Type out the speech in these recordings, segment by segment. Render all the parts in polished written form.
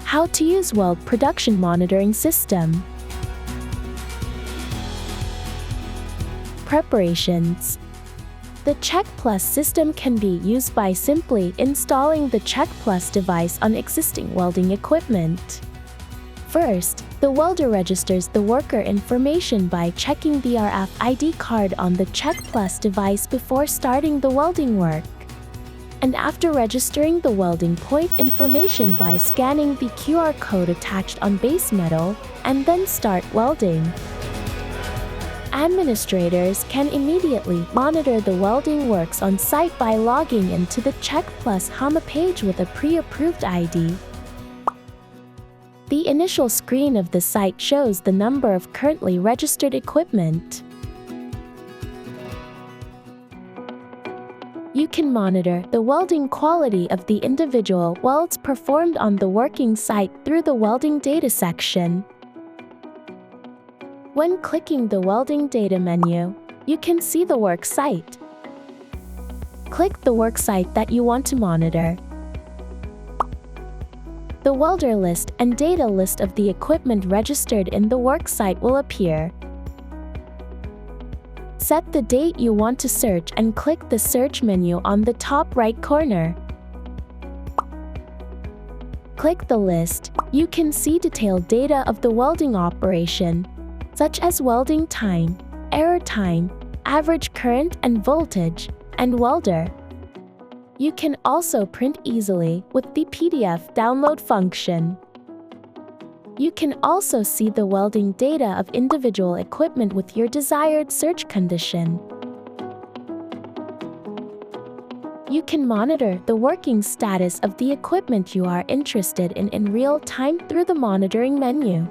How to use Weld production monitoring system. Preparations. The CheckPlus system can be used by simply installing the CheckPlus device on existing welding equipment. First, the welder registers the worker information by checking the RFID card on the CheckPlus device before starting the welding work. And after registering the welding point information by scanning the QR code attached on base metal, and then start welding. Administrators can immediately monitor the welding works on site by logging into the CheckPlus homepage with a pre-approved ID. The initial screen of the site shows the number of currently registered equipment. You can monitor the welding quality of the individual welds performed on the working site through the welding data section. When clicking the welding data menu, you can see the work site. Click the work site that you want to monitor. The welder list and data list of the equipment registered in the work site will appear. Set the date you want to search and click the search menu on the top right corner. Click the list. You can see detailed data of the welding operation, such as welding time, error time, average current and voltage, and welder. You can also print easily with the PDF download function. You can also see the welding data of individual equipment with your desired search condition. You can monitor the working status of the equipment you are interested in real time through the monitoring menu.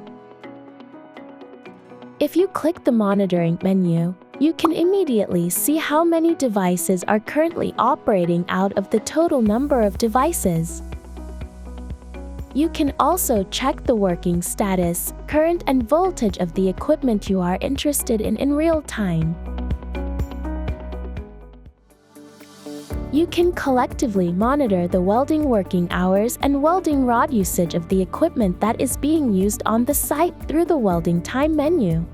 If you click the monitoring menu, you can immediately see how many devices are currently operating out of the total number of devices. You can also check the working status, current and voltage of the equipment you are interested in real time. You can collectively monitor the welding working hours and welding rod usage of the equipment that is being used on the site through the welding time menu.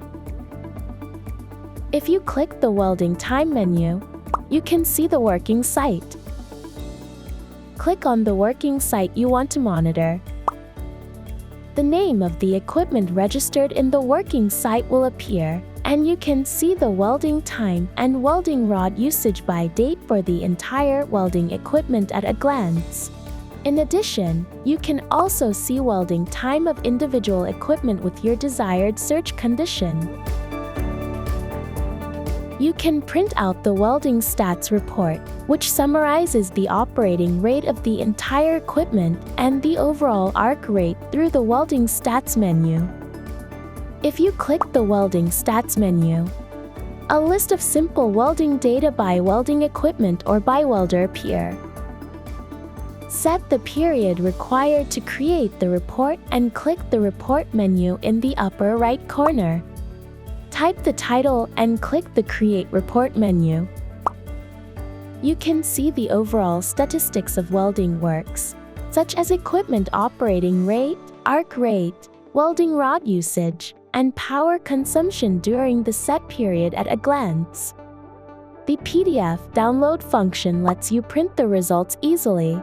If you click the welding time menu, you can see the working site. Click on the working site you want to monitor. The name of the equipment registered in the working site will appear, and you can see the welding time and welding rod usage by date for the entire welding equipment at a glance. In addition, you can also see welding time of individual equipment with your desired search condition. You can print out the welding stats report, which summarizes the operating rate of the entire equipment and the overall arc rate through the welding stats menu. If you click the welding stats menu, a list of simple welding data by welding equipment or by welder appear. Set the period required to create the report and click the report menu in the upper right corner. Type the title and click the Create Report menu. You can see the overall statistics of welding works, such as equipment operating rate, arc rate, welding rod usage, and power consumption during the set period at a glance. The PDF download function lets you print the results easily.